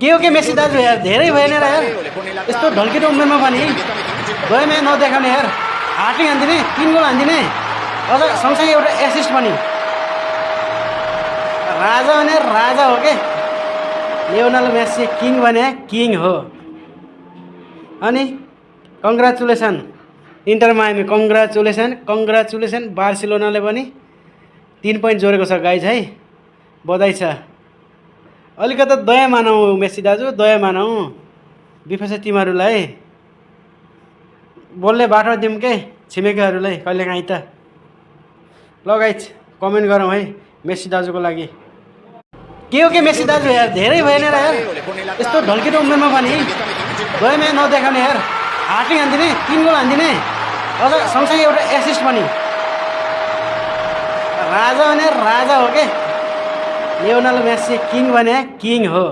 के मेसी दाजु यार धेरै भएन र यार यस्तो ढल्किलो उमेरमा पनि गएमै नदेखाउने यार हार्टिङ हान्दिने 3 गोल हान्दिने अझ सँगसँगै एउटा एसिस्ट पनि राजा भने राजा हो के लियोनल मेसी किङ भने किङ हो अनि कङ्ग्रेचुलेसन इन्टर मायामी कङ्ग्रेचुलेसन बार्सिलोनाले पनि 3 पोइन्ट जोडेको छ गाइज है बधाई छ अलिकति दया मानौ मेसी दाजु दया मानौ बिफा छ तिमीहरूलाई बोल्ने बाटो दिउँ के छिमेकीहरूलाई कहिलेकाहीँ त ल गाइज कमेन्ट गरौँ है मेसी दाजुको लागि के मेसी दाजु यार धेरै भएन र यार यस्तो ढल्किलो उमेरमा पनि गएमै नदेखाउने यार हार्टिङ हान्दिने 3 गोल हान्दिने अझ सँगसँगै एउटा एसिस्ट पनि राजा भने राजा हो के लियोनल मेसी किङ भने किङ हो।